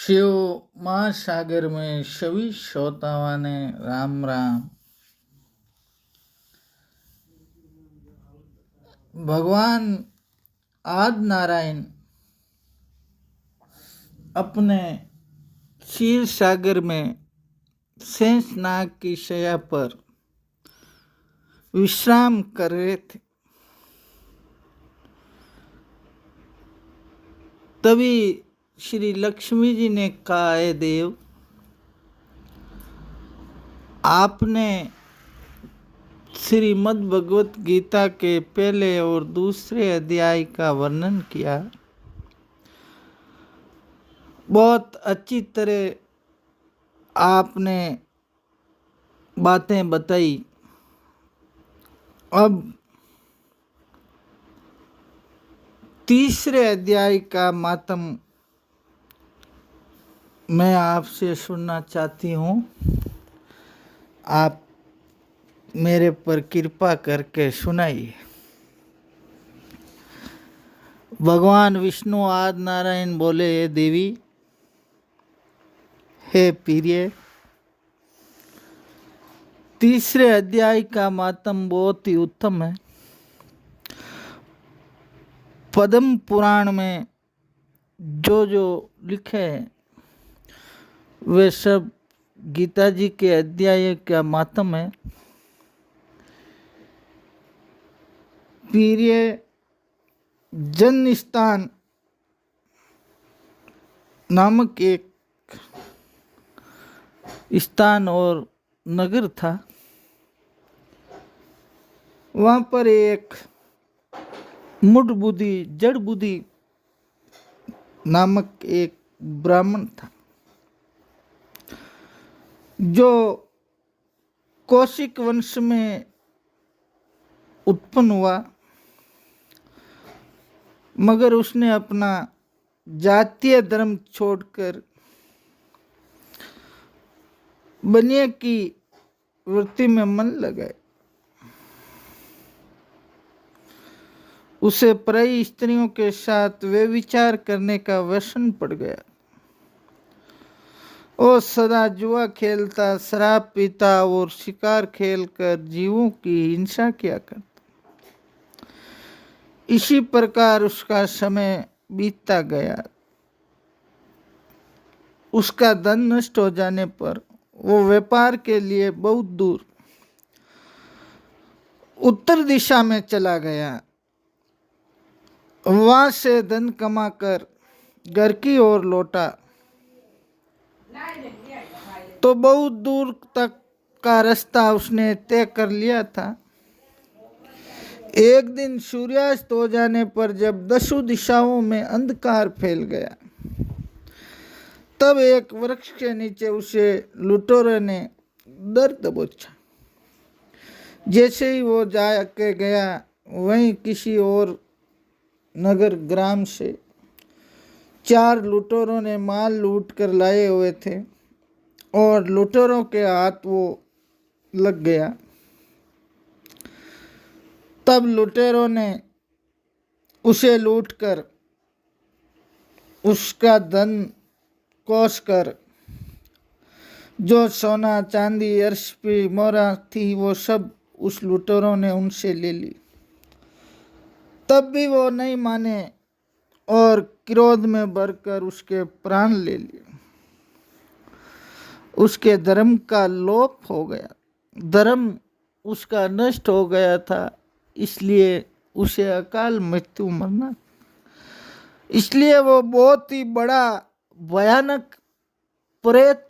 शिव महासागर में सभी श्रोताओं ने राम राम। भगवान आदि नारायण अपने क्षीर सागर में शेषनाग की शैया पर विश्राम कर रहे थे। तभी श्री लक्ष्मी जी ने कहा, हे देव, आपने श्रीमद् भगवत गीता के पहले और दूसरे अध्याय का वर्णन किया। बहुत अच्छी तरह आपने बातें बताई। अब तीसरे अध्याय का मातम मैं आपसे सुनना चाहती हूँ। आप मेरे पर कृपा करके सुनाइए। भगवान विष्णु आदि नारायण बोले, हे देवी, हे प्रिय, तीसरे अध्याय का मातम बहुत ही उत्तम है। पद्म पुराण में जो जो लिखे हैं वे सब गीता जी के अध्याय का मातम है। प्रिय, जन्म स्थान नामक एक स्थान और नगर था। वहाँ पर एक मूढ़ बुद्धि, जड़ बुद्धि नामक एक ब्राह्मण था जो कौशिक वंश में उत्पन्न हुआ, मगर उसने अपना जातीय धर्म छोड़कर बनिए की वृत्ति में मन लगाए। उसे पराई स्त्रियों के साथ वे विचार करने का व्यसन पड़ गया। वो सदा जुआ खेलता, शराब पीता और शिकार खेलकर जीवों की हिंसा किया करता। इसी प्रकार उसका समय बीतता गया। उसका धन नष्ट हो जाने पर वो व्यापार के लिए बहुत दूर उत्तर दिशा में चला गया। वहां से धन कमाकर घर की ओर लौटा तो बहुत दूर तक का रास्ता उसने तय कर लिया था। एक दिन सूर्यास्त हो जाने पर जब दसों दिशाओं में अंधकार फैल गया, तब एक वृक्ष के नीचे उसे लुटेरों ने डर दबोचा। जैसे ही वो जाके गया, वहीं किसी और नगर ग्राम से 4 लुटेरों ने माल लूट कर लाए हुए थे और लुटेरों के हाथ वो लग गया। तब लुटेरों ने उसे लूटकर उसका धन कोस कर जो सोना, चांदी, अरशपी, मोहरा थी वो सब उस लुटेरों ने उनसे ले ली। तब भी वो नहीं माने और क्रोध में भरकर उसके प्राण ले लिए। उसके धर्म का लोप हो गया। धर्म उसका नष्ट हो गया था, इसलिए उसे अकाल मृत्यु मरना। इसलिए वो बहुत ही बड़ा भयानक प्रेत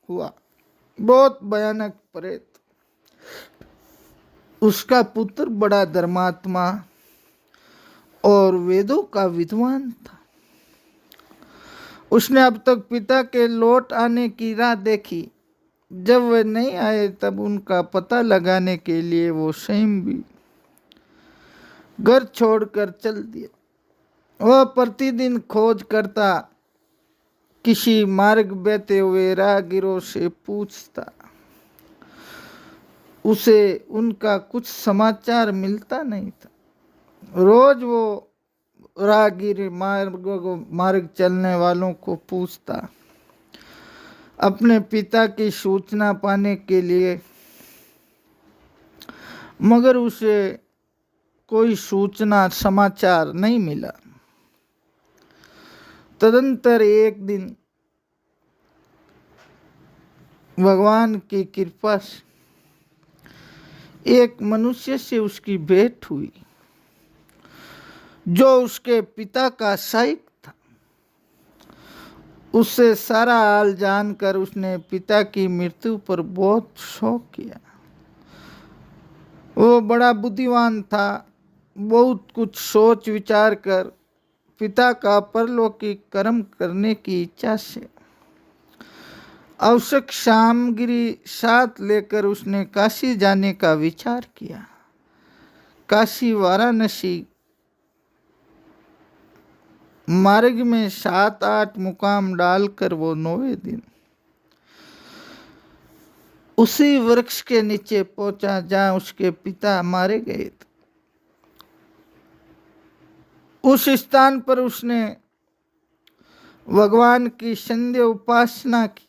हुआ, बहुत भयानक प्रेत। उसका पुत्र बड़ा धर्मात्मा और वेदों का विद्वान था। उसने अब तक पिता के लौट आने की राह देखी। जब वे नहीं आए तब उनका पता लगाने के लिए वो स्वयं भी घर छोड़कर चल दिया। वह प्रतिदिन खोज करता, किसी मार्ग बहते हुए राहगीरों से पूछता। उसे उनका कुछ समाचार मिलता नहीं था। रोज वो राहगीर मार्ग चलने वालों को पूछता, अपने पिता की सूचना पाने के लिए, मगर उसे कोई सूचना समाचार नहीं मिला। तदंतर एक दिन भगवान की कृपा से एक मनुष्य से उसकी भेंट हुई जो उसके पिता का सहायक था। उससे सारा हाल जानकर उसने पिता की मृत्यु पर बहुत शोक किया। वो बड़ा बुद्धिमान था। बहुत कुछ सोच विचार कर पिता का परलौकिक कर्म करने की इच्छा से आवश्यक सामग्री साथ लेकर उसने काशी जाने का विचार किया। काशी वाराणसी मार्ग में 7-8 मुकाम डालकर वो 9वें दिन उसी वृक्ष के नीचे पहुंचा जहां उसके पिता मारे गए थे। उस स्थान पर उसने भगवान की संध्या उपासना की।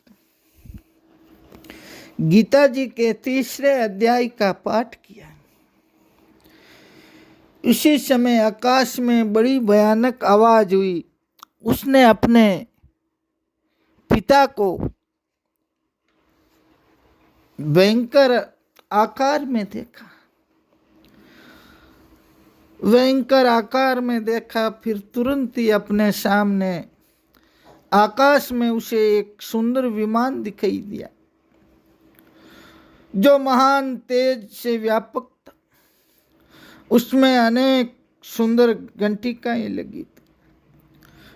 गीता जी के 3रे अध्याय का पाठ किया। इसी समय आकाश में बड़ी भयानक आवाज हुई। उसने अपने पिता को भयंकर आकार में देखा। भयंकर आकार में देखा, फिर तुरंत ही अपने सामने आकाश में उसे एक सुंदर विमान दिखाई दिया जो महान तेज से व्यापक था। उसमें अनेक सुंदर घंटिकाएं लगी थी।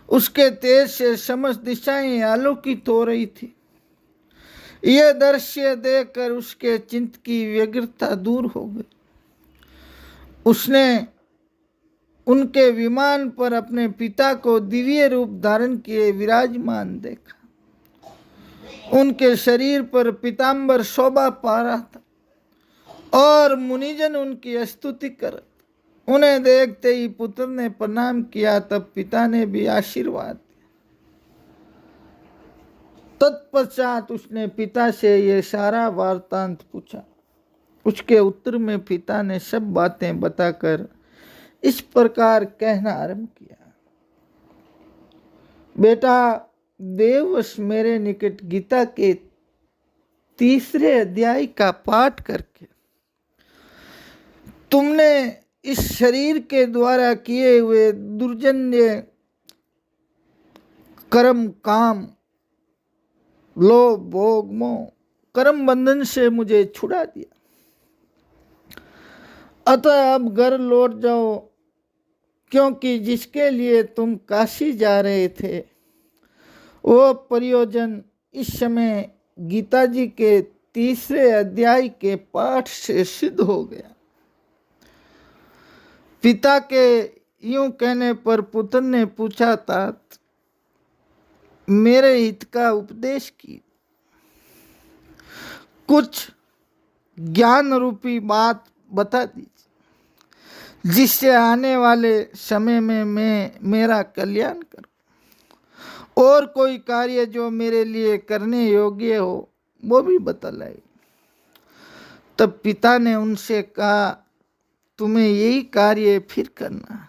उसके तेज से समस्त दिशाएं आलोकित हो रही थी। यह दृश्य देखकर उसके चित्त की व्यग्रता दूर हो गई। उसने उनके विमान पर अपने पिता को दिव्य रूप धारण किए विराजमान देखा। उनके शरीर पर पीताम्बर शोभा पा रहा था और मुनिजन उनकी स्तुति कर। उन्हें देखते ही पुत्र ने प्रणाम किया। तब पिता ने भी आशीर्वाद दिया। तत्पश्चात उसने पिता से ये सारा वार्तांत पूछा। उसके उत्तर में पिता ने सब बातें बताकर इस प्रकार कहना आरंभ किया। बेटा, देववश मेरे निकट गीता के 3रे अध्याय का पाठ करके तुमने इस शरीर के द्वारा किए हुए दुर्जन्य कर्म, काम, लोभ, भोग, मोह, कर्म बंधन से मुझे छुड़ा दिया। अतः अब घर लौट जाओ, क्योंकि जिसके लिए तुम काशी जा रहे थे वो प्रयोजन इस समय गीता जी के 3रे अध्याय के पाठ से सिद्ध हो गया। पिता के यूं कहने पर पुत्र ने पूछा था, मेरे हित का उपदेश की कुछ ज्ञान रूपी बात बता दीजिए जिससे आने वाले समय में मैं मेरा कल्याण करूं, और कोई कार्य जो मेरे लिए करने योग्य हो वो भी बतलाए। तब पिता ने उनसे कहा, तुम्हें यही कार्य फिर करना।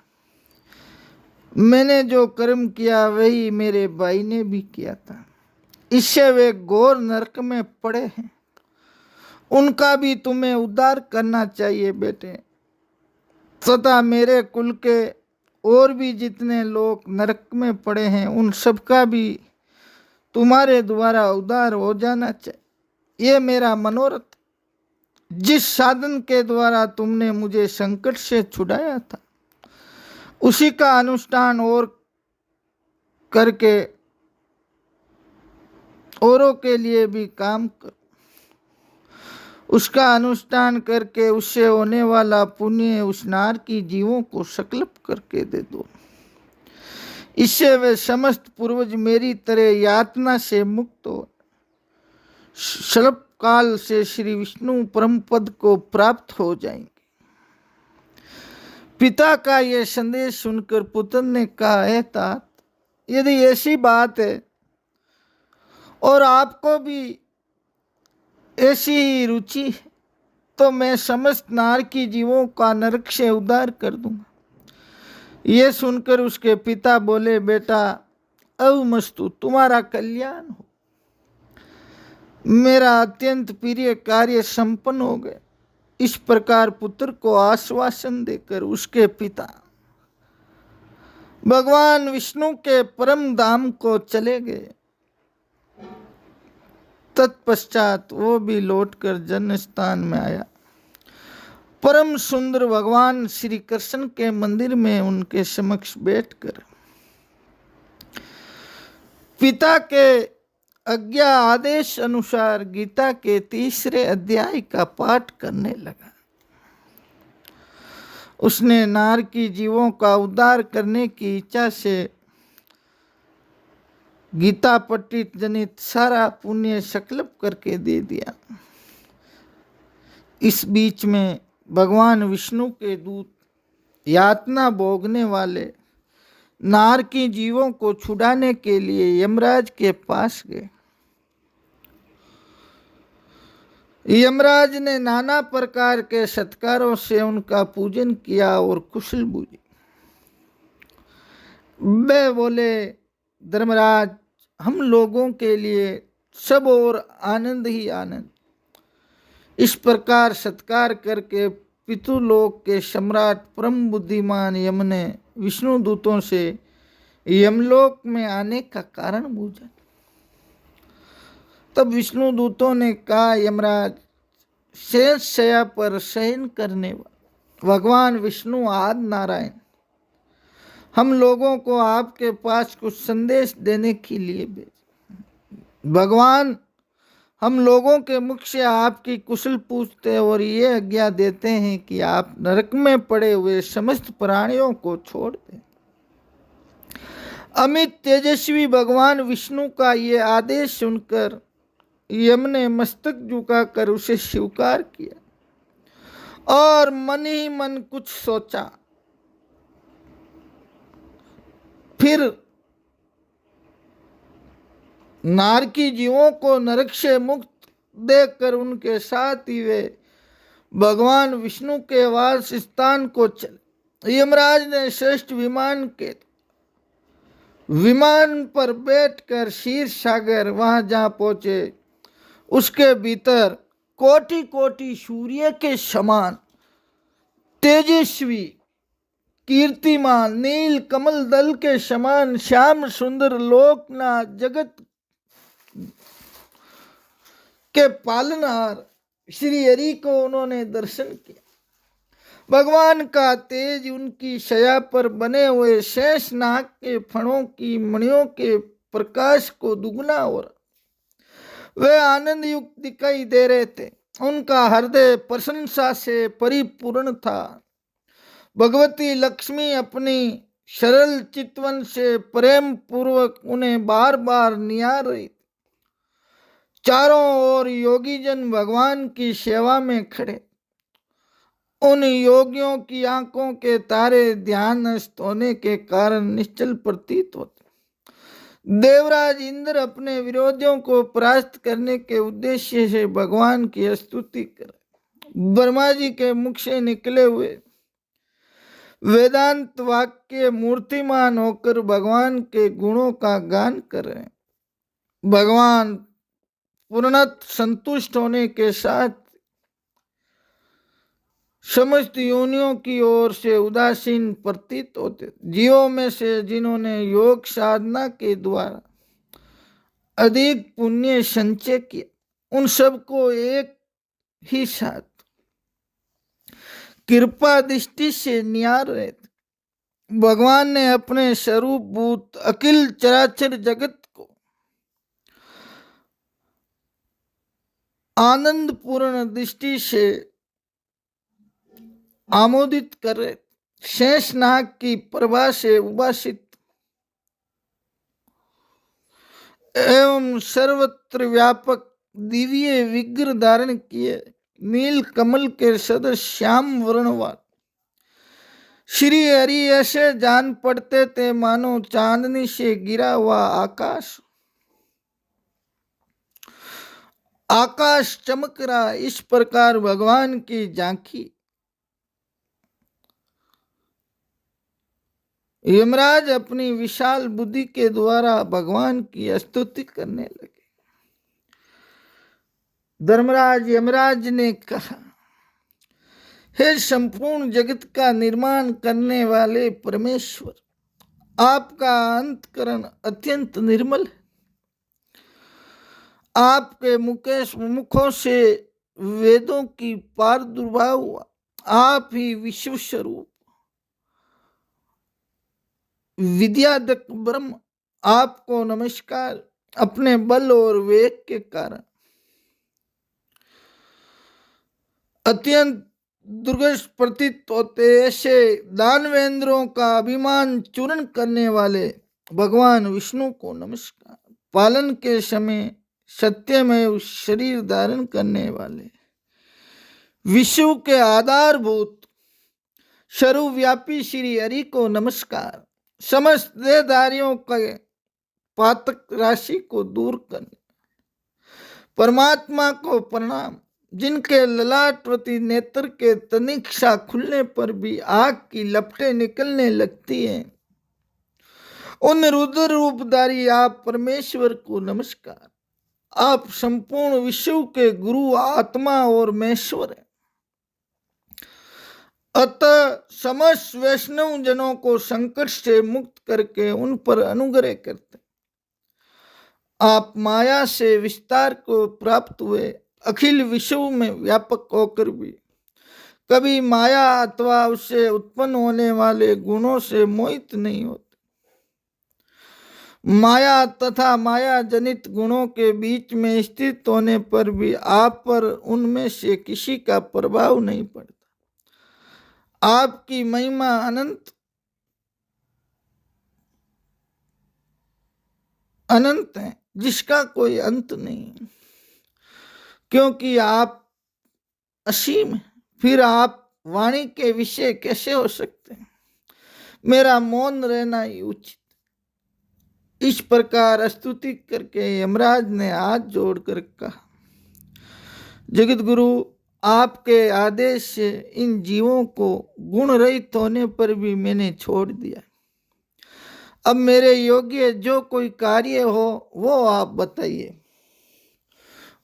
मैंने जो कर्म किया वही मेरे भाई ने भी किया था। इससे वे घोर नरक में पड़े हैं। उनका भी तुम्हें उद्धार करना चाहिए बेटे। तथा मेरे कुल के और भी जितने लोग नरक में पड़े हैं उन सबका भी तुम्हारे द्वारा उद्धार हो जाना चाहिए। ये मेरा मनोरथ। जिस साधन के द्वारा तुमने मुझे संकट से छुड़ाया था उसी का अनुष्ठान और करके औरों के लिए भी काम करो। उसका अनुष्ठान करके उससे होने वाला पुण्य उस नार की जीवों को संकल्प करके दे दो। इससे वे समस्त पूर्वज मेरी तरह यातना से मुक्त हो शल्प काल से श्री विष्णु परम पद को प्राप्त हो जाएंगे। पिता का यह संदेश सुनकर पुत्र ने कहा, है तात, यदि ऐसी बात है और आपको भी ऐसी ही रुचि है तो मैं समस्त नारकी जीवों का नरक से उद्धार कर दूंगा। ये सुनकर उसके पिता बोले, बेटा अवमस्तु, तुम्हारा कल्याण हो, मेरा अत्यंत प्रिय कार्य संपन्न हो गया। इस प्रकार पुत्र को आश्वासन देकर उसके पिता भगवान विष्णु के परम धाम को चले गए। तत्पश्चात वो भी लौटकर जन्म स्थान में आया। परम सुंदर भगवान श्री कृष्ण के मंदिर में उनके समक्ष बैठकर पिता के आज्ञा आदेश अनुसार गीता के 3रे अध्याय का पाठ करने लगा। उसने नारकी जीवों का उद्धार करने की इच्छा से गीता पठित जनित सारा पुण्य संकल्प करके दे दिया। इस बीच में भगवान विष्णु के दूत यातना भोगने वाले नारकी जीवों को छुड़ाने के लिए यमराज के पास गए। यमराज ने नाना प्रकार के सत्कारों से उनका पूजन किया और कुशल बूझी। वे बोले, धर्मराज, हम लोगों के लिए सब और आनंद ही आनंद। इस प्रकार सत्कार करके पितृलोक के सम्राट परम बुद्धिमान यम ने विष्णु दूतों से यमलोक में आने का कारण पूछा। तब विष्णु दूतों ने कहा, यमराज, शेष शया पर शयन करने भगवान विष्णु आदि नारायण हम लोगों को आपके पास कुछ संदेश देने के लिए भेजे। भगवान हम लोगों के मुख से आपकी कुशल पूछते और ये आज्ञा देते हैं कि आप नरक में पड़े हुए समस्त प्राणियों को छोड़ दें। अमित तेजस्वी भगवान विष्णु का ये आदेश सुनकर यम ने मस्तक झुकाकर उसे स्वीकार किया और मन ही मन कुछ सोचा। फिर नारकी जीवों को नरक से मुक्त देखकर उनके साथ ही वे भगवान विष्णु के वास स्थान को चले। यमराज ने श्रेष्ठ विमान पर बैठकर क्षीर सागर वहां जहां पहुंचे, उसके भीतर कोटि कोटि सूर्य के समान तेजस्वी कीर्तिमान नील कमल दल के समान श्याम सुंदर लोकनाथ जगत के पालनहार श्री हरि को उन्होंने दर्शन किया। भगवान का तेज उनकी शया पर बने हुए शेष नाग के फणों की मणियों के प्रकाश को दुगना हो रहा। वे आनंद युक्त दिखाई दे रहे थे। उनका हृदय प्रशंसा से परिपूर्ण था। भगवती लक्ष्मी अपनी सरल चितवन से प्रेम पूर्वक उन्हें बार बार निहार रही। चारों ओर योगी जन भगवान की सेवा में खड़े। उन योगियों की आंखों के तारे ध्यानस्थ होने के कारण निश्चल प्रतीत होते। देवराज इंद्र अपने विरोधियों को परास्त करने के उद्देश्य से भगवान की स्तुति कर ब्रह्मा जी के मुख से निकले हुए वेदांत वाक्य मूर्तिमान होकर भगवान के गुणों का गान कर रहे हैं। भगवान पूर्णतः संतुष्ट होने के साथ समस्त योनियों की ओर से उदासीन प्रतीत होते। जीवों में से जिन्होंने योग साधना के द्वारा अधिक पुण्य संचय किया, उन सबको एक ही साथ कृपा दृष्टि से निहार रहे थे। भगवान ने अपने स्वरूप भूत अखिल चराचर जगत को आनंद पूर्ण दृष्टि से आमोदित कर शेष नाग की प्रभा से उभासित एवं सर्वत्र व्यापक दिव्य विग्रह धारण किए नील कमल के सदस्य श्याम वर्णवान श्री हरि ऐसे जान पड़ते थे मानो चांदनी से गिरा हुआ आकाश। आकाश चमक रहा, इस प्रकार भगवान की झांकी। यमराज अपनी विशाल बुद्धि के द्वारा भगवान की स्तुति करने लगे। धर्मराज यमराज ने कहा, हे संपूर्ण जगत का निर्माण करने वाले परमेश्वर, आपका अंतकरण अत्यंत निर्मल है। आपके मुखों से वेदों की प्रादुर्भाव हुआ। आप ही विश्व स्वरूप विद्यादक ब्रह्म, आपको नमस्कार। अपने बल और वेग के कारण अत्यंत दुर्गस प्रतीत होते ऐसे दानवेंद्रों का अभिमान चूर्ण करने वाले भगवान विष्णु को नमस्कार। पालन के समय सत्यमेव शरीर धारण करने वाले विश्व के आधारभूत सर्वव्यापी श्री हरि को नमस्कार। समस्त देहधारियों के पातक राशि को दूर करने परमात्मा को प्रणाम। जिनके ललाटवती नेत्र के तनिक्षा खुलने पर भी आग की लपटें निकलने लगती हैं, उन रुद्र रूपधारी आप परमेश्वर को नमस्कार। आप संपूर्ण विश्व के गुरु, आत्मा और महेश्वर हैं। अतः समस्त वैष्णव जनों को संकट से मुक्त करके उन पर अनुग्रह करते। आप माया से विस्तार को प्राप्त हुए, अखिल विश्व में व्यापक होकर भी कभी माया अथवा उससे उत्पन्न होने वाले गुणों से मोहित नहीं होते। माया तथा माया जनित गुणों के बीच में स्थित होने पर भी आप पर उनमें से किसी का प्रभाव नहीं पड़ता। आपकी महिमा अनंत है, जिसका कोई अंत नहीं, क्योंकि आप असीम हैं। फिर आप वाणी के विषय कैसे हो सकते हैं? मेरा मौन रहना ही उचित। इस प्रकार स्तुति करके यमराज ने हाथ जोड़कर कहा, जगत गुरु, आपके आदेश से इन जीवों को गुण रहित होने पर भी मैंने छोड़ दिया। अब मेरे योग्य जो कोई कार्य हो वो आप बताइए।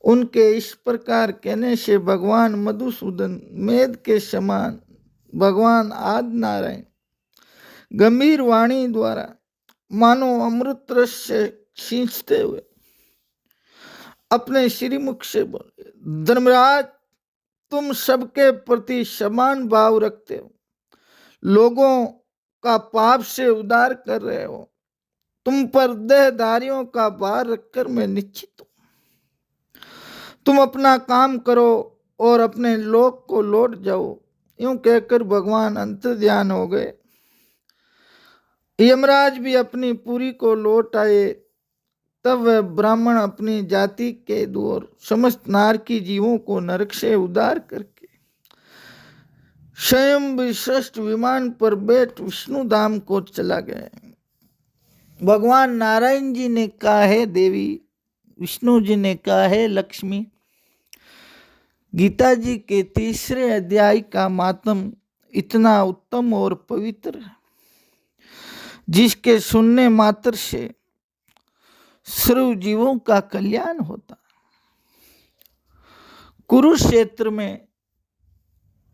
उनके इस प्रकार कहने से भगवान मधुसूदन मेद के समान भगवान आदि नारायण गंभीर वाणी द्वारा मानो अमृत रस से सींचते हुए अपने श्रीमुख से बोले, धर्मराज, तुम सबके प्रति समान भाव रखते हो, लोगों का पाप से उद्धार कर रहे हो। तुम पर देहधारियों का भार रखकर मैं निश्चित हूं। तुम अपना काम करो और अपने लोक को लौट जाओ। यूं कहकर भगवान अंतर्ध्यान हो गए। यमराज भी अपनी पुरी को लौट आए। तब वह ब्राह्मण अपनी जाति के दूर समस्त नारकी जीवों को नरक से उद्धार करके स्वयं विशिष्ट विमान पर बैठ विष्णु धाम को चला गया। भगवान नारायण जी ने कहा है देवी, विष्णु जी ने कहा है लक्ष्मी। गीता जी के 3रे अध्याय का मातम इतना उत्तम और पवित्र है, जिसके सुनने मात्र से सर्व जीवों का कल्याण होता। कुरुक्षेत्र में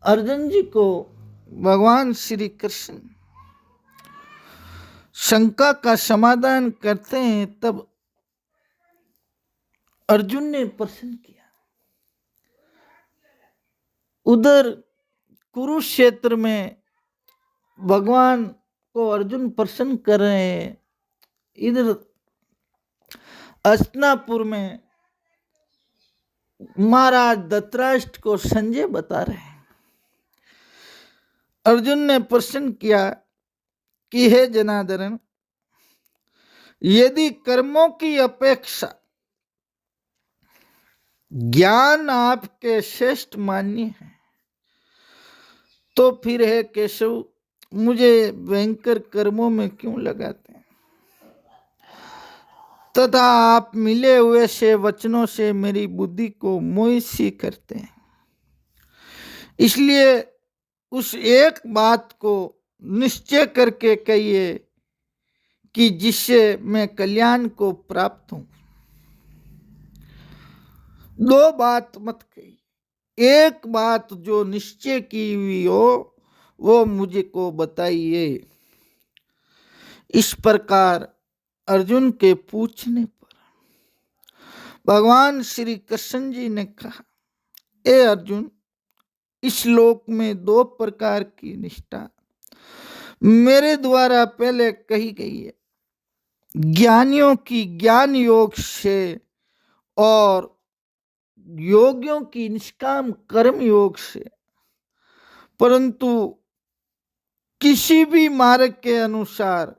अर्जुन जी को भगवान श्री कृष्ण शंका का समाधान करते हैं, तब अर्जुन ने प्रश्न किया। उधर कुरुक्षेत्र में भगवान को अर्जुन प्रश्न कर रहे हैं, इधर हस्तिनापुर में महाराज धृतराष्ट्र को संजय बता रहे हैं। अर्जुन ने प्रश्न किया कि हे जनार्दन, यदि कर्मों की अपेक्षा ज्ञान आपके श्रेष्ठ मान्य है, तो फिर हे केशव, मुझे भयंकर कर्मों में क्यों लगाते हैं तथा आप मिले हुए से वचनों से मेरी बुद्धि को मोहित करते हैं। इसलिए उस एक बात को निश्चय करके कहिए कि जिससे मैं कल्याण को प्राप्त हूं। दो बात मत कहिए, एक बात जो निश्चय की हुई हो वो मुझे को बताइए। इस प्रकार अर्जुन के पूछने पर भगवान श्री कृष्ण जी ने कहा, ए अर्जुन, इस लोक में दो प्रकार की निष्ठा मेरे द्वारा पहले कही गई है, ज्ञानियों की ज्ञान योग से और योगियों की निष्काम कर्म योग से। परंतु किसी भी मार्ग के अनुसार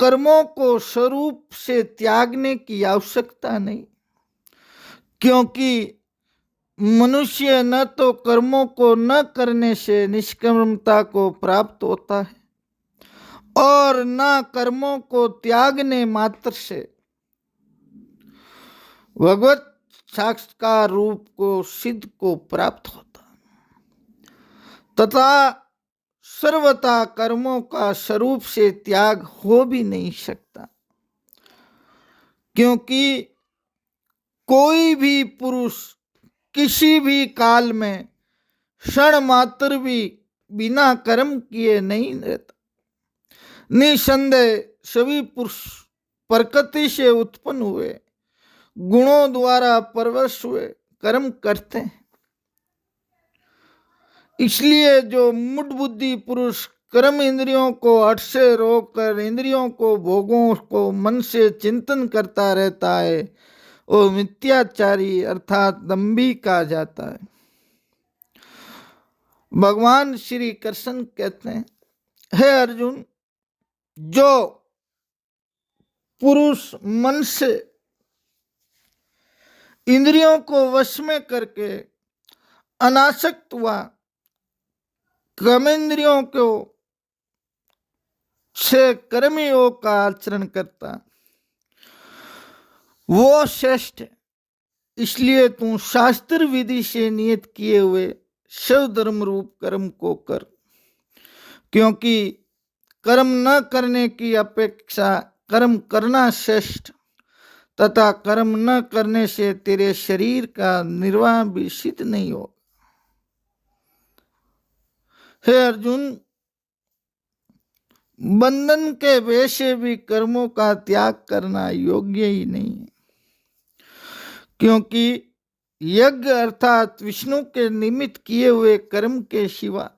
कर्मों को स्वरूप से त्यागने की आवश्यकता नहीं, क्योंकि मनुष्य न तो कर्मों को न करने से निष्कर्मता को प्राप्त होता है और न कर्मों को त्यागने मात्र से भगवत साक्षात्कार रूप को सिद्ध को प्राप्त होता तथा सर्वथा कर्मों का स्वरूप से त्याग हो भी नहीं सकता, क्योंकि कोई भी पुरुष किसी भी काल में क्षण मात्र भी बिना कर्म किए नहीं रहता। निसंदेह सभी पुरुष प्रकृति से उत्पन्न हुए, गुणों द्वारा परवश हुए कर्म करते हैं। इसलिए जो मूढ़ बुद्धि पुरुष कर्म इंद्रियों को हठ से रोककर इंद्रियों को भोगों को मन से चिंतन करता रहता है वो मिथ्याचारी अर्थात दंभी कहा जाता है। भगवान श्री कृष्ण कहते हैं, हे अर्जुन, जो पुरुष मन से इंद्रियों को वश में करके अनासक्त हुआ कर्मेंद्रियों को से कर्मयोग का आचरण करता वो श्रेष्ठ है। इसलिए तू शास्त्र विधि से नियत किए हुए शिव धर्म रूप कर्म को कर, क्योंकि कर्म न करने की अपेक्षा कर्म करना श्रेष्ठ तथा कर्म न करने से तेरे शरीर का निर्वाह भी सिद्ध नहीं हो। हे अर्जुन, बंधन के भय से भी कर्मों का त्याग करना योग्य ही नहीं है, क्योंकि यज्ञ अर्थात विष्णु के निमित्त किए हुए कर्म के सिवा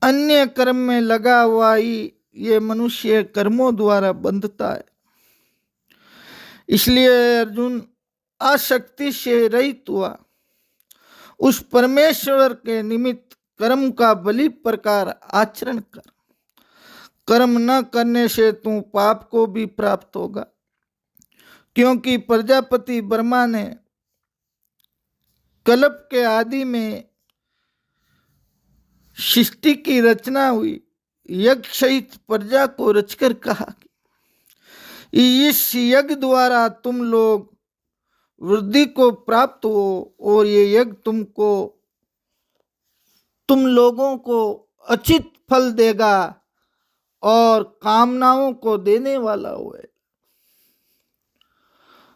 अन्य कर्म में लगा हुआ ही ये मनुष्य कर्मों द्वारा बंधता है। इसलिए अर्जुन, आसक्ति से रहित हुआ उस परमेश्वर के निमित्त कर्म का बलि प्रकार आचरण कर। कर्म न करने से तू पाप को भी प्राप्त होगा, क्योंकि प्रजापति ब्रह्मा ने कल्प के आदि में सृष्टि की रचना हुई यज्ञ सहित प्रजा को रचकर कहा कि इस यज्ञ द्वारा तुम लोग वृद्धि को प्राप्त हो और ये यज्ञ तुम लोगों को अचित फल देगा और कामनाओं को देने वाला हुए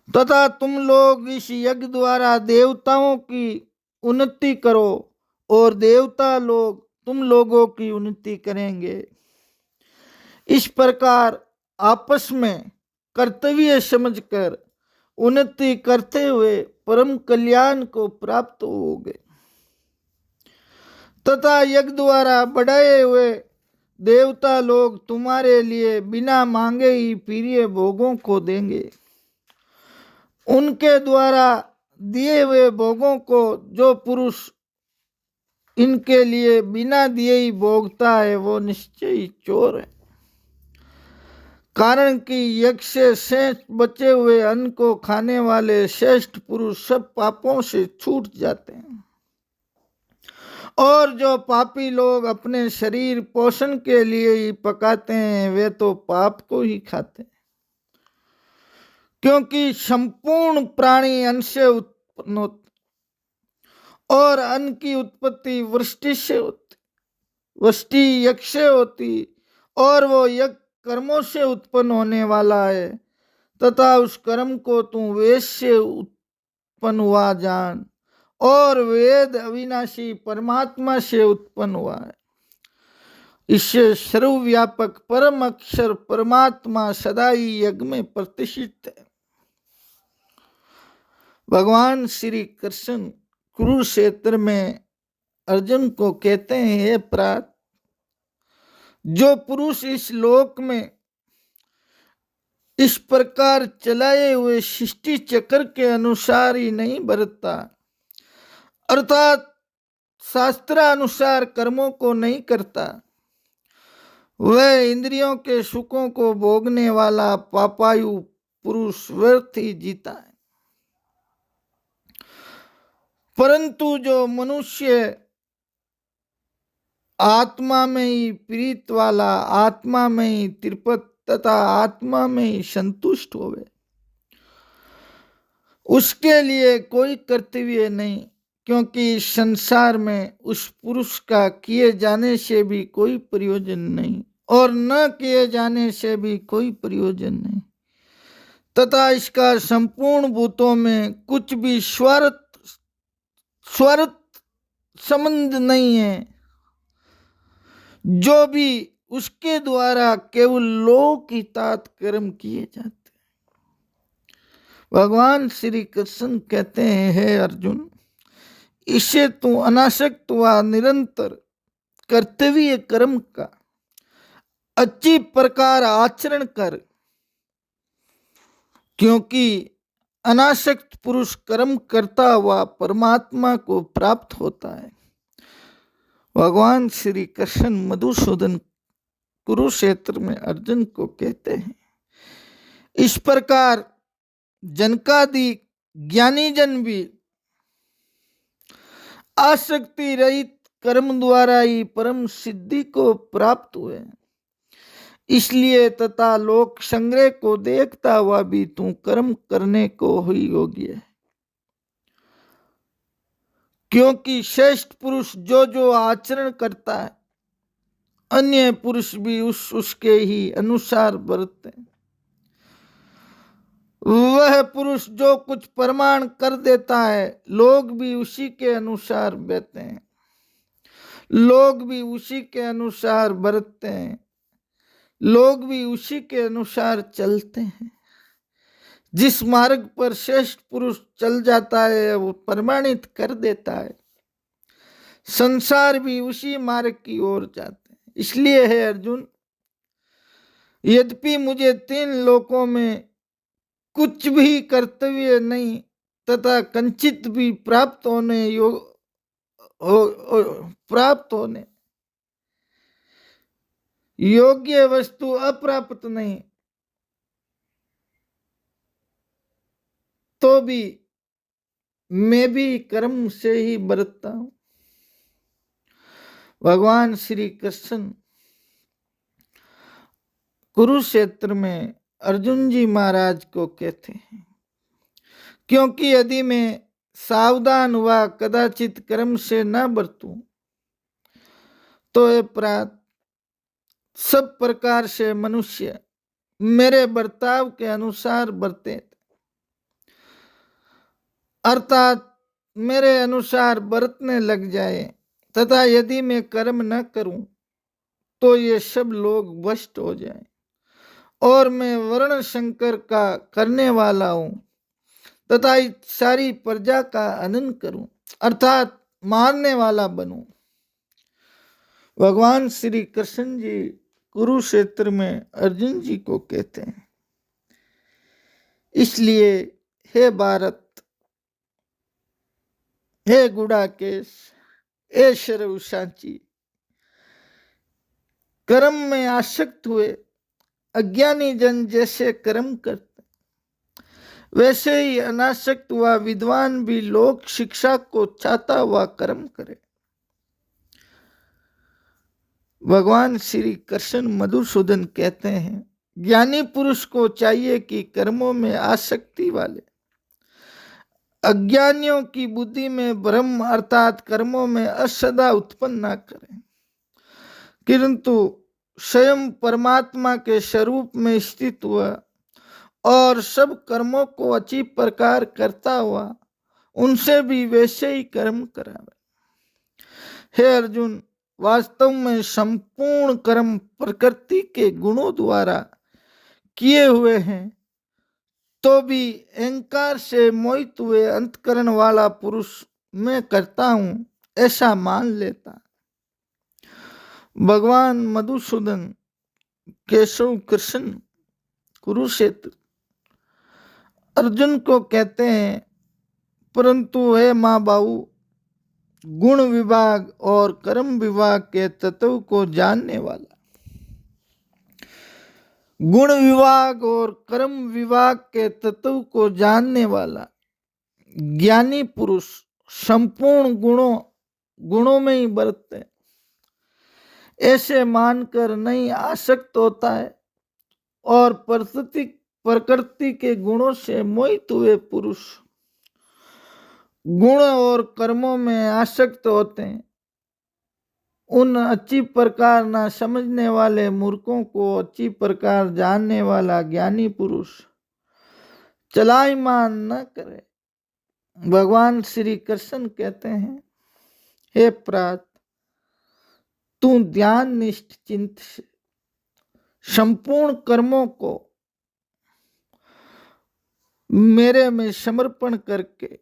तथा तुम लोग इस यज्ञ द्वारा देवताओं की उन्नति करो और देवता लोग तुम लोगों की उन्नति करेंगे। इस प्रकार आपस में कर्तव्य समझकर उन्नति करते हुए परम कल्याण को प्राप्त होगे तथा यज्ञ द्वारा बढ़ाए हुए देवता लोग तुम्हारे लिए बिना मांगे ही प्रिय भोगों को देंगे। उनके द्वारा दिए हुए भोगों को जो पुरुष इनके लिए बिना दिए ही भोगता है वो निश्चय ही चोर है, कारण कि यज्ञ से शेष बचे हुए अन्न को खाने वाले श्रेष्ठ पुरुष सब पापों से छूट जाते हैं और जो पापी लोग अपने शरीर पोषण के लिए ही पकाते हैं वे तो पाप को ही खाते हैं। क्योंकि संपूर्ण प्राणी अन्न से उत्पन्न होते और अन्न की उत्पत्ति वृष्टि से होती, वृष्टि यज्ञ से होती और वो यज्ञ कर्मों से उत्पन्न होने वाला है तथा उस कर्म को तू वेद से उत्पन्न हुआ जान और वेद अविनाशी परमात्मा से उत्पन्न हुआ है। इससे सर्वव्यापक परम अक्षर परमात्मा सदा ही यज्ञ में प्रतिष्ठित है। भगवान श्री कृष्ण कुरुक्षेत्र में अर्जुन को कहते हैं, हे प्रात, जो पुरुष इस लोक में इस प्रकार चलाए हुए सृष्टि चक्र के अनुसार ही नहीं बरतता, अर्थात शास्त्रानुसार कर्मों को नहीं करता, वह इंद्रियों के सुखों को भोगने वाला पापायु पुरुष व्यर्थ ही जीता है। परंतु जो मनुष्य आत्मा में ही प्रीत वाला, आत्मा में ही तृप्त तथा आत्मा में ही संतुष्ट होवे, उसके लिए कोई कर्तव्य नहीं, क्योंकि संसार में उस पुरुष का किए जाने से भी कोई प्रयोजन नहीं और न किए जाने से भी कोई प्रयोजन नहीं, तथा इसका संपूर्ण भूतों में कुछ भी स्वार्थ संबंध नहीं है, जो भी उसके द्वारा केवल लोक हितार्थ कर्म किए जाते। भगवान श्री कृष्ण कहते हैं, हे अर्जुन, इसे तू अनासक्त व निरंतर कर्तव्य कर्म का अच्छी प्रकार आचरण कर, क्योंकि अनासक्त पुरुष कर्म करता हुआ परमात्मा को प्राप्त होता है। भगवान श्री कृष्ण मधुसूदन कुरुक्षेत्र में अर्जुन को कहते हैं, इस प्रकार जनकादि ज्ञानी जन भी आसक्ति रहित कर्म द्वारा ही परम सिद्धि को प्राप्त हुए। इसलिए तथा लोक संग्रह को देखता हुआ भी तू कर्म करने को ही योग्य है, क्योंकि श्रेष्ठ पुरुष जो जो आचरण करता है, अन्य पुरुष भी उसके ही अनुसार बरतते हैं। वह पुरुष जो कुछ प्रमाण कर देता है, लोग भी उसी के अनुसार बहते हैं, लोग भी उसी के अनुसार बरतते हैं, लोग भी उसी के अनुसार चलते हैं। जिस मार्ग पर श्रेष्ठ पुरुष चल जाता है वो प्रमाणित कर देता है, संसार भी उसी मार्ग की ओर जाते हैं। इसलिए है अर्जुन, यद्यपि मुझे 3 लोकों में कुछ भी कर्तव्य नहीं तथा कंचित भी प्राप्त होने योग्य वस्तु अप्राप्त नहीं, तो भी मैं भी कर्म से ही बरतता हूं। भगवान श्री कृष्ण कुरुक्षेत्र में अर्जुन जी महाराज को कहते हैं, क्योंकि यदि मैं सावधान हुआ कदाचित कर्म से न बरतूं तो ये प्रात सब प्रकार से मनुष्य मेरे बर्ताव के अनुसार बरते, अर्थात मेरे अनुसार बरतने लग जाए, तथा यदि मैं कर्म न करूं तो ये सब लोग भ्रष्ट हो जाएं और मैं वर्ण संकर का करने वाला हूं तथा सारी प्रजा का हनन करूं, अर्थात मारने वाला बनूं। भगवान श्री कृष्ण जी कुरुक्षेत्र में अर्जुन जी को कहते हैं, इसलिए हे भारत, हे गुड़ाकेश, हे शर्वसाची, कर्म में आसक्त हुए अज्ञानी जन जैसे कर्म करते, वैसे ही अनासक्त हुआ विद्वान भी लोक शिक्षा को चाहता हुआ कर्म करे। भगवान श्री कृष्ण मधुसूदन कहते हैं, ज्ञानी पुरुष को चाहिए कि कर्मों में आसक्ति वाले अज्ञानियों की बुद्धि में भ्रम अर्थात कर्मों में असदा उत्पन्न न करें, किंतु स्वयं परमात्मा के स्वरूप में स्थित हुआ और सब कर्मों को अच्छी प्रकार करता हुआ उनसे भी वैसे ही कर्म करावे। हे अर्जुन, वास्तव में संपूर्ण कर्म प्रकृति के गुणों द्वारा किए हुए हैं, तो भी अहंकार से मोहित हुए अंतकरण वाला पुरुष मैं करता हूं ऐसा मान लेता। भगवान मधुसूदन केशव कृष्ण कुरुक्षेत्र अर्जुन को कहते हैं, परंतु हे माँ बाबू, गुण विभाग और कर्म विभाग के तत्व को जानने वाला, गुण विभाग और कर्म विभाग के तत्व को जानने वाला ज्ञानी पुरुष संपूर्ण गुणों में ही बरतते, ऐसे मानकर नहीं आसक्त होता है और प्रकृति के गुणों से मोहित हुए पुरुष गुण और कर्मों में आसक्त होते हैं। उन अच्छी प्रकार न समझने वाले मूर्खों को अच्छी प्रकार जानने वाला ज्ञानी पुरुष चलायमान न करे। भगवान श्री कृष्ण कहते हैं, हे प्रात, तू ध्यान निष्ठ चिंत से संपूर्ण कर्मों को मेरे में समर्पण करके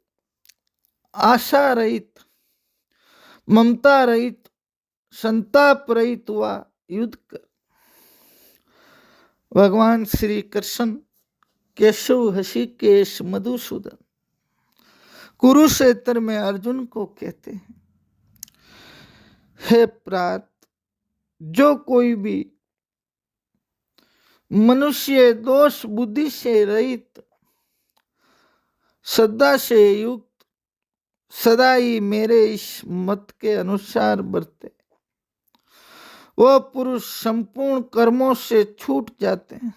आशा रहित, ममता रहित, संताप रहित हुआ युद्ध कर। भगवान श्री कृष्ण केशव हृषिकेश मधुसूदन कुरुक्षेत्र में अर्जुन को कहते हैं, हे प्रात, जो कोई भी मनुष्य दोष बुद्धि से रहित, श्रद्धा से युक्त, सदा ही मेरे इस मत के अनुसार बरते, वह पुरुष संपूर्ण कर्मों से छूट जाते हैं।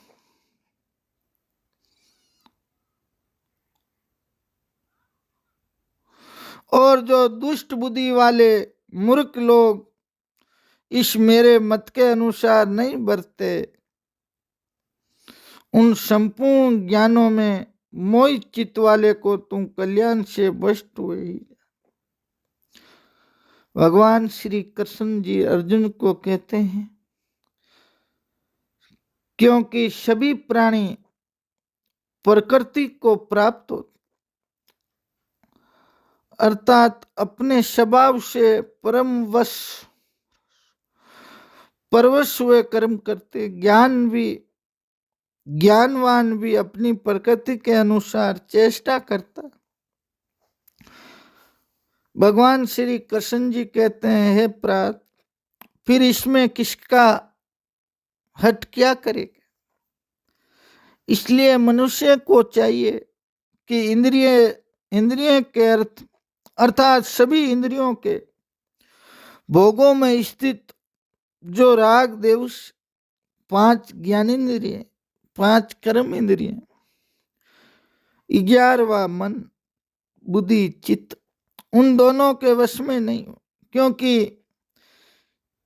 और जो दुष्ट बुद्धि वाले मूर्ख लोग इस मेरे मत के अनुसार नहीं बरते, उन संपूर्ण ज्ञानों में मोहित चित्त वाले को तुम कल्याण से भ्रष्ट हुए ही। भगवान श्री कृष्ण जी अर्जुन को कहते हैं, क्योंकि सभी प्राणी प्रकृति को प्राप्त हो अर्थात अपने स्वभाव से परवश हुए कर्म करते। ज्ञानवान भी अपनी प्रकृति के अनुसार चेष्टा करता। भगवान श्री कृष्ण जी कहते हैं, हे प्रात, फिर इसमें किसका हट क्या करेगा? इसलिए मनुष्य को चाहिए कि इंद्रिय के अर्थात सभी इंद्रियों के भोगों में स्थित जो राग देवश 5 ज्ञानेंद्रिय, 5 कर्म इंद्रिय, 11वां मन बुद्धि चित्त, उन दोनों के वश में नहीं हो, क्योंकि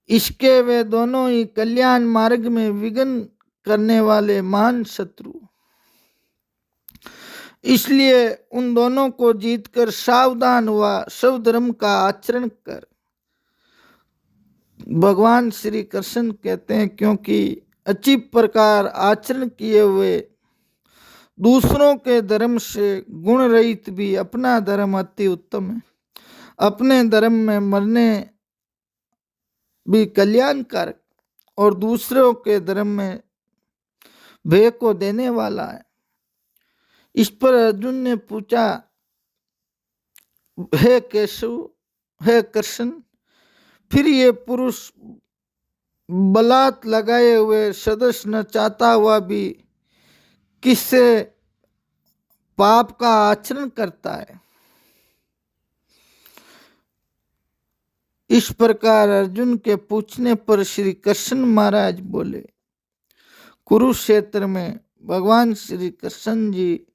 इसके वे दोनों ही कल्याण मार्ग में विघ्न करने वाले महान शत्रु। इसलिए उन दोनों को जीतकर सावधान हुआ सब धर्म का आचरण कर। भगवान श्री कृष्ण कहते हैं, क्योंकि अच्छी प्रकार आचरण किए हुए दूसरों के धर्म से गुण रहित भी अपना धर्म अति उत्तम है। अपने धर्म में मरने भी कल्याणकारक और दूसरों के धर्म में भय को देने वाला है। इस पर अर्जुन ने पूछा, हे केशव, हे कृष्ण, फिर ये पुरुष बलात् लगाए हुए सदस्य न चाहता हुआ भी किससे पाप का आचरण करता है? इस प्रकार अर्जुन के पूछने पर श्री कृष्ण महाराज बोले, कुरुक्षेत्र में भगवान श्री कृष्ण जी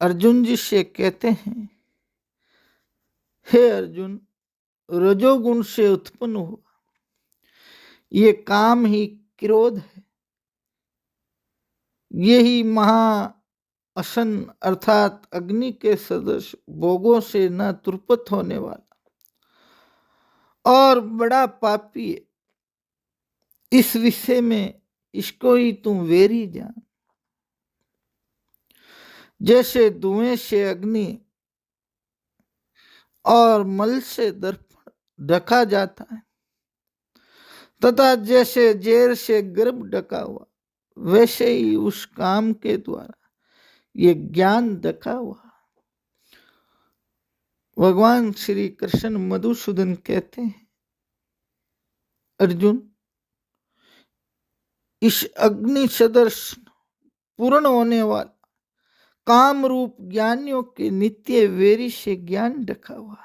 अर्जुन जी से कहते हैं, हे अर्जुन, रजोगुण से उत्पन्न हुआ ये काम ही क्रोध है, यही महा असन अर्थात अग्नि के सदृश भोगों से न तृप्त होने वाला और बड़ा पापी है। इस विषय में इसको ही तुम वेरी जान। जैसे धुएं से अग्नि और मल से दर्पण ढका जाता है तथा जैसे जेर से गर्भ ढका हुआ, वैसे ही उस काम के द्वारा ये ज्ञान ढका हुआ। भगवान श्री कृष्ण मधुसूदन कहते हैं, अर्जुन, इस अग्नि सदृश पूर्ण होने वाला काम रूप ज्ञानियों के नित्य वेरी से ज्ञान ढका हुआ।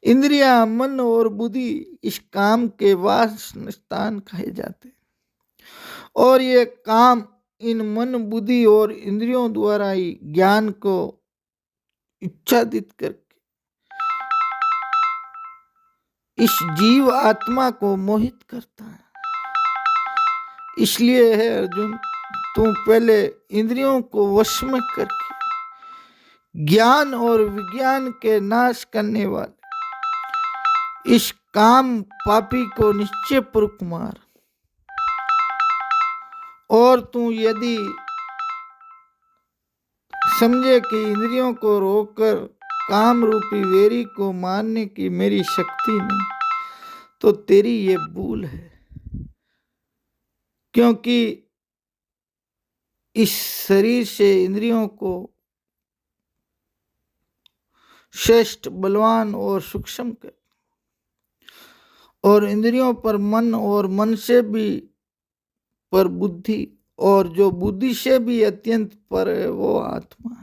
इंद्रिया, मन और बुद्धि इस काम के वास स्थान कहे जाते और ये काम इन मन, बुद्धि और इंद्रियों द्वारा ही ज्ञान को इच्छादित करके इस जीव आत्मा को मोहित करता है। इसलिए है अर्जुन, तुम पहले इंद्रियों को वश में करके ज्ञान और विज्ञान के नाश करने वाले इस काम पापी को निश्चय पूर्वक मार। और तू यदि समझे कि इंद्रियों को रोककर काम रूपी वेरी को मारने की मेरी शक्ति नहीं, तो तेरी ये भूल है, क्योंकि इस शरीर से इंद्रियों को श्रेष्ठ, बलवान और सूक्ष्म कर, और इंद्रियों पर मन और मन से भी पर बुद्धि, और जो बुद्धि से भी अत्यंत पर है वो आत्मा।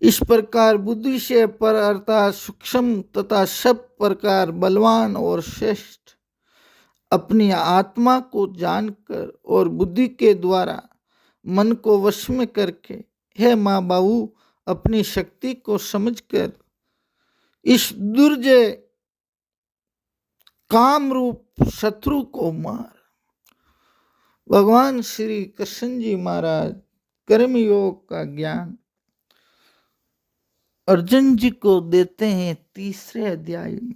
इस प्रकार बुद्धि से पर अर्थात सूक्ष्म तथा सब प्रकार बलवान और श्रेष्ठ अपनी आत्मा को जानकर और बुद्धि के द्वारा मन को वश में करके, हे माँ बाबू, अपनी शक्ति को समझकर इस दुर्जय काम रूप शत्रु को मार। भगवान श्री कृष्ण जी महाराज कर्मयोग का ज्ञान अर्जुन जी को देते हैं 3 अध्याय में।